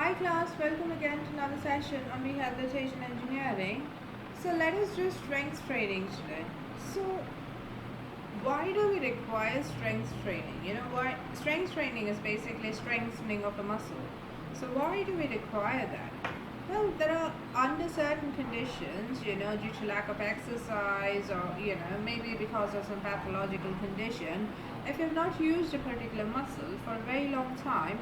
Hi class, welcome again to another session on rehabilitation engineering. So let us do strength training today. So why do we require strength training? Why strength training is basically strengthening of a muscle. So why do we require that? Well, there are under certain conditions, due to lack of exercise or, maybe because of some pathological condition, if you've not used a particular muscle for a very long time,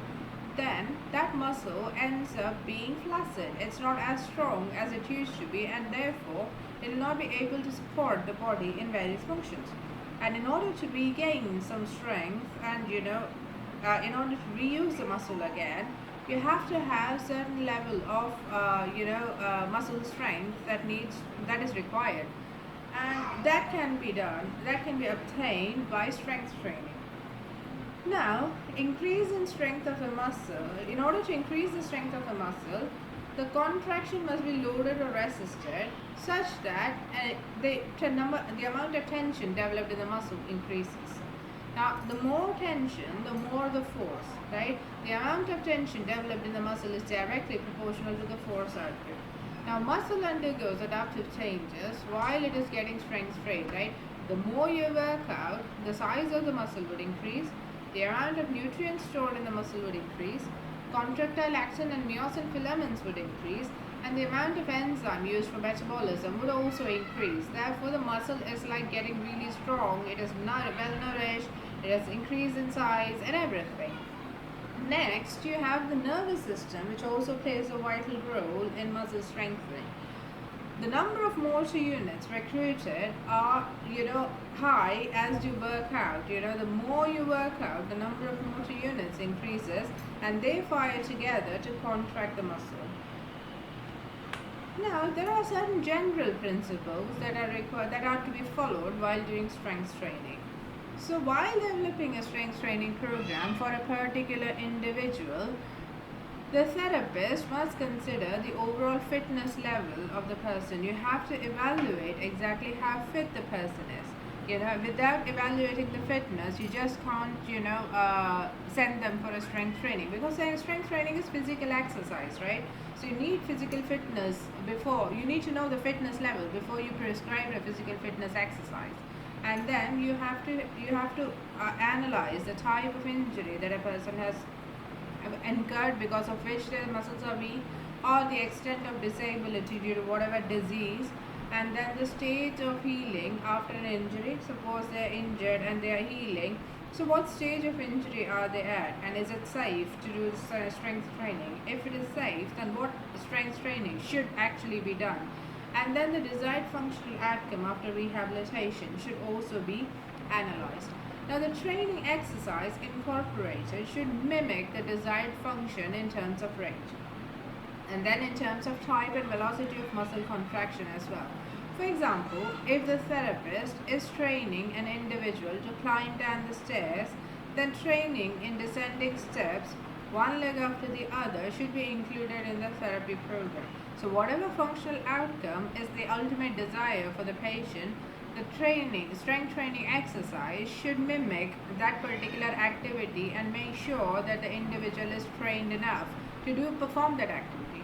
then that muscle ends up being flaccid. It's not as strong as it used to be, and therefore it will not be able to support the body in various functions. And in order to regain some strength and in order to reuse the muscle again, you have to have certain level of muscle strength that is required, and that can be obtained by strength training. Now, increase in strength of a muscle. In order to increase the strength of a muscle, the contraction must be loaded or resisted such that the amount of tension developed in the muscle increases. Now, the more tension, the more the force, right? The amount of tension developed in the muscle is directly proportional to the force output. Now, muscle undergoes adaptive changes while it is getting strength trained, right? The more you work out, the size of the muscle would increase, the amount of nutrients stored in the muscle would increase, contractile action and myosin filaments would increase, and the amount of enzyme used for metabolism would also increase. Therefore, the muscle is like getting really strong, it is not well nourished, it has increased in size and everything. Next, you have the nervous system, which also plays a vital role in muscle strengthening. The number of motor units recruited are high as you work out. The more you work out, the number of motor units increases and they fire together to contract the muscle. Now, there are certain general principles that are to be followed while doing strength training. So while developing a strength training program for a particular individual, the therapist must consider the overall fitness level of the person. You have to evaluate exactly how fit the person is. Without evaluating the fitness, you just can't, send them for a strength training, because strength training is physical exercise, right? So you need physical fitness you need to know the fitness level before you prescribe a physical fitness exercise. And then you have to analyze the type of injury that a person has incurred, because of which their muscles are weak, or the extent of disability due to whatever disease, and then the stage of healing after an injury. Suppose they are injured and they are healing, so what stage of injury are they at, and is it safe to do strength training? If it is safe, then what strength training should actually be done? And then the desired functional outcome after rehabilitation should also be analyzed. Now, the training exercise incorporated should mimic the desired function in terms of range, and then in terms of type and velocity of muscle contraction as well. For example, if the therapist is training an individual to climb down the stairs, then training in descending steps, one leg after the other, should be included in the therapy program. So whatever functional outcome is the ultimate desire for the patient, the strength training exercise should mimic that particular activity and make sure that the individual is trained enough to perform that activity.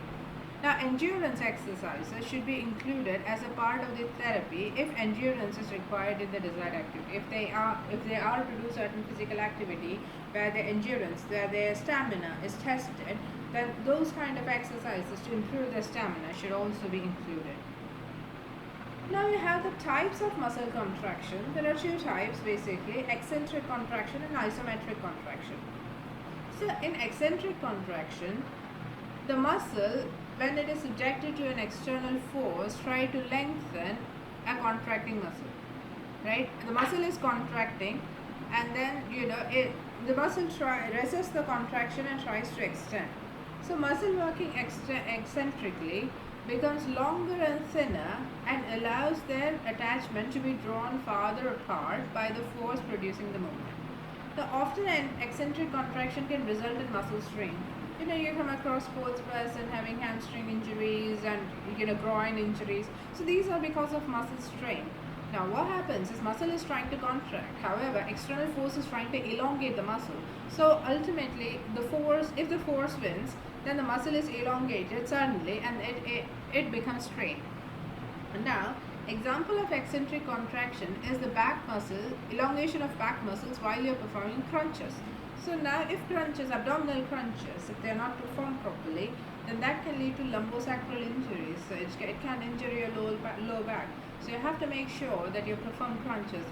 Now, endurance exercises should be included as a part of the therapy if endurance is required in the desired activity. If they are to do certain physical activity where their stamina is tested, then those kind of exercises to improve their stamina should also be included. Now you have the types of muscle contraction. There are two types basically: eccentric contraction and isometric contraction. So in eccentric contraction, the muscle, when it is subjected to an external force, try to lengthen a contracting muscle, right? The muscle is contracting, and then the muscle resists the contraction and tries to extend. So muscle working eccentrically becomes longer and thinner and allows their attachment to be drawn farther apart by the force producing the movement. Now, often an eccentric contraction can result in muscle strain. You come across sports person having hamstring injuries and groin injuries. So these are because of muscle strain. Now, what happens is muscle is trying to contract. However, external force is trying to elongate the muscle. So ultimately, if the force wins, then the muscle is elongated suddenly and it becomes strained. Now, example of eccentric contraction is the back muscle, elongation of back muscles while you're performing crunches. So now if crunches, abdominal crunches, if they're not performed properly, then that can lead to lumbosacral injuries. So it can injure your low back. So you have to make sure that you perform crunches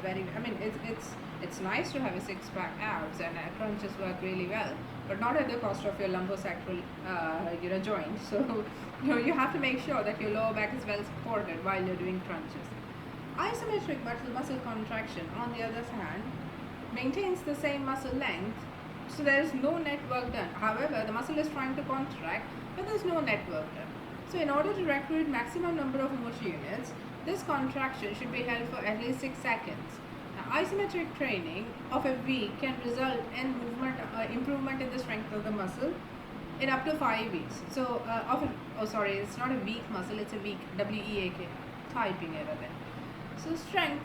it's nice to have a six pack abs and crunches work really well, but not at the cost of your lumbosacral joint. So you have to make sure that your lower back is well supported while you're doing crunches. Isometric muscle contraction, on the other hand, maintains the same muscle length, so there is no net work done. However, the muscle is trying to contract, but there is no net work done. So in order to recruit maximum number of motor units, this contraction should be held for at least 6 seconds. Now, isometric training of a week can result in improvement in the strength of the muscle in up to 5 weeks. So, it's not a weak muscle, it's a weak, W-E-A-K, typing error then. So, strength,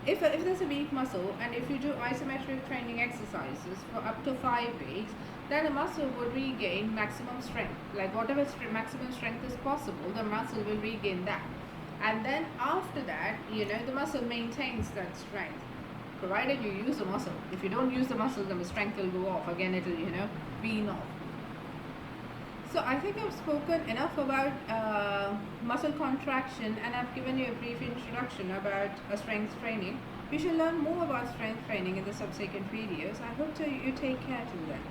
if there's a weak muscle and if you do isometric training exercises for up to 5 weeks, then the muscle would regain maximum strength. Like whatever maximum strength is possible, the muscle will regain that. And then after that, the muscle maintains that strength, provided you use the muscle. If you don't use the muscle, then the strength will go off. Again, it will, wean off. So I think I've spoken enough about muscle contraction, and I've given you a brief introduction about strength training. We shall learn more about strength training in the subsequent videos. I hope you take care till then.